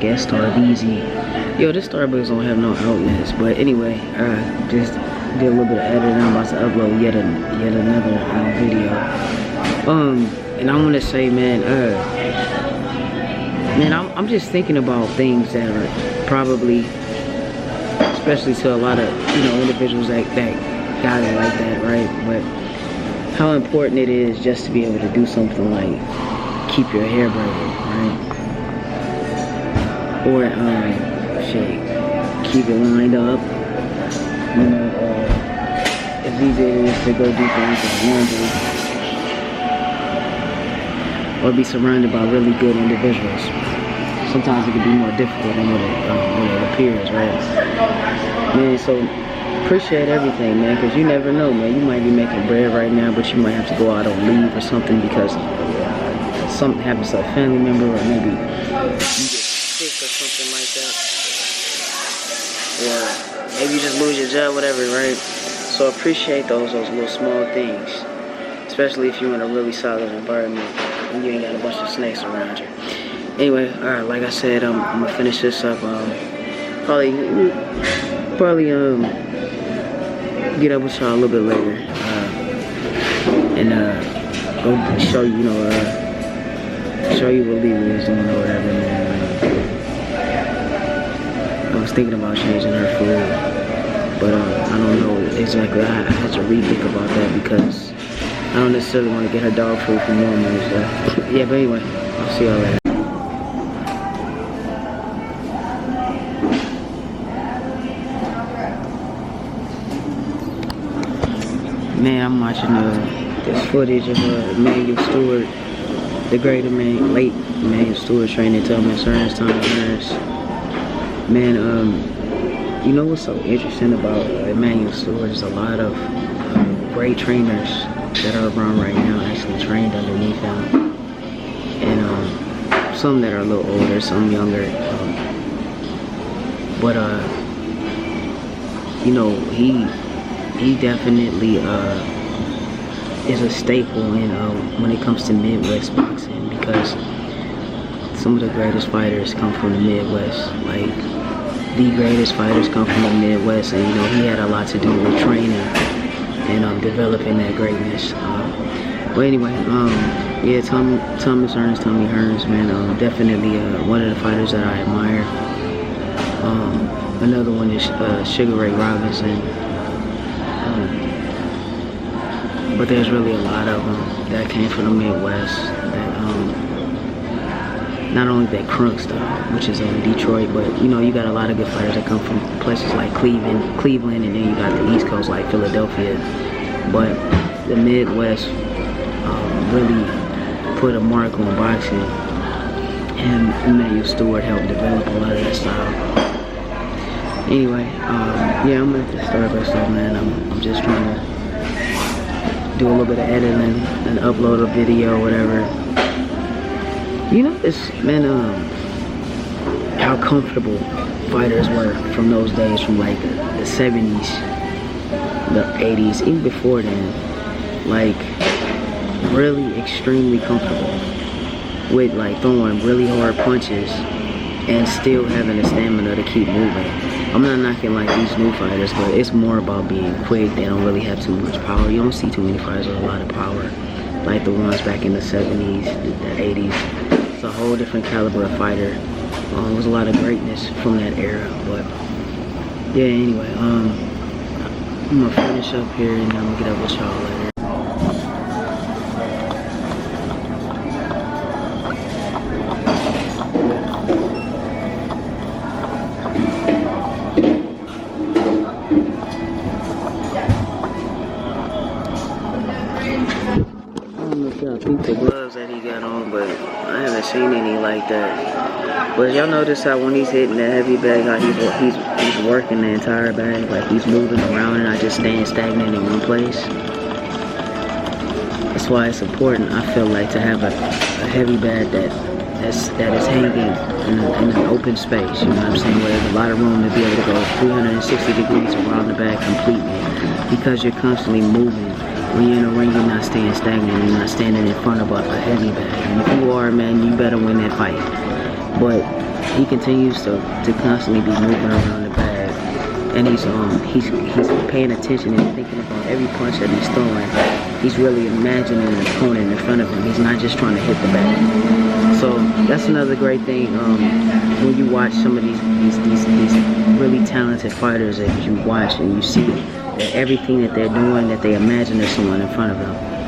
guess Starbucks. Yo, this Starbucks don't have no outlets. But anyway, just did a little bit of editing. I'm about to upload yet another video. And I want to say, man, I'm just thinking about things that are probably, especially to a lot of individuals that got it like that, right? But how important it is just to be able to do something like keep your hair braided, right? Or keep it lined up. As easy as it is to go do things like laundry, or be surrounded by really good individuals. Sometimes it can be more difficult than what it appears, right? Man, so appreciate everything, man, because you never know, man. You might be making bread right now, but you might have to go out on leave or something because something happens to a family member, or maybe you get sick or something like that, or maybe you just lose your job, whatever, right? So appreciate those little small things, especially if you're in a really solid environment and you ain't got a bunch of snakes around you. Anyway, alright, like I said, I'm gonna finish this up. Probably get up with y'all a little bit later, and go show you, show you what Lee is doing or whatever, man. I was thinking about changing her food, but I don't know exactly. I had to rethink about that because I don't necessarily want to get her dog food from Walmart. So yeah, but anyway, I'll see y'all later. Man, I'm watching this footage of Emmanuel Stewart, the great late Emmanuel Stewart training Thomas Ernest, Man, you know what's so interesting about Emmanuel Stewart is a lot of great trainers that are around right now actually trained underneath him, and some that are a little older, some younger, but he definitely is a staple in when it comes to Midwest boxing, because some of the greatest fighters come from the Midwest. Like, the greatest fighters come from the Midwest, and he had a lot to do with training and developing that greatness. But anyway, yeah, Thomas Ernest, Tommy Hearns, man, definitely one of the fighters that I admire. Another one is Sugar Ray Robinson. But there's really a lot of them that came from the Midwest that not only that crunk stuff, which is in Detroit, but you got a lot of good fighters that come from places like Cleveland, and then you got the East Coast like Philadelphia. But the Midwest really put a mark on boxing, and Emmanuel Stewart helped develop a lot of that style. Anyway, yeah, I'm gonna have to start by stuff, man. I'm just trying to do a little bit of editing and upload a video or whatever. It's, man, how comfortable fighters were from those days, from like the 70s, the 80s, even before then. Like, really extremely comfortable with like throwing really hard punches and still having the stamina to keep moving. I'm not knocking like these new fighters, but it's more about being quick. They don't really have too much power. You don't see too many fighters with a lot of power like the ones back in the 70s, the 80s. It's a whole different caliber of fighter. There was a lot of greatness from that era. But yeah, anyway, I'm gonna finish up here and I'm gonna get up with y'all later. I think the gloves that he got on, but I haven't seen any like that. But y'all notice how when he's hitting that heavy bag, how he's working the entire bag, like he's moving around and not just staying stagnant in one place. That's why it's important, I feel like, to have a heavy bag that is hanging in an open space. You know what I'm saying? Where there's a lot of room to be able to go 360 degrees around the bag completely, because you're constantly moving. When you're in a ring, you're not staying stagnant. You're not standing in front of a heavy bag. And if you are, man, you better win that fight. But he continues to constantly be moving around the bag, and he's paying attention and thinking about every punch that he's throwing. He's really imagining an opponent in front of him. He's not just trying to hit the bag. So that's another great thing. When you watch some of these really talented fighters, that you watch and you see that everything that they're doing, that they imagine there's someone in front of them.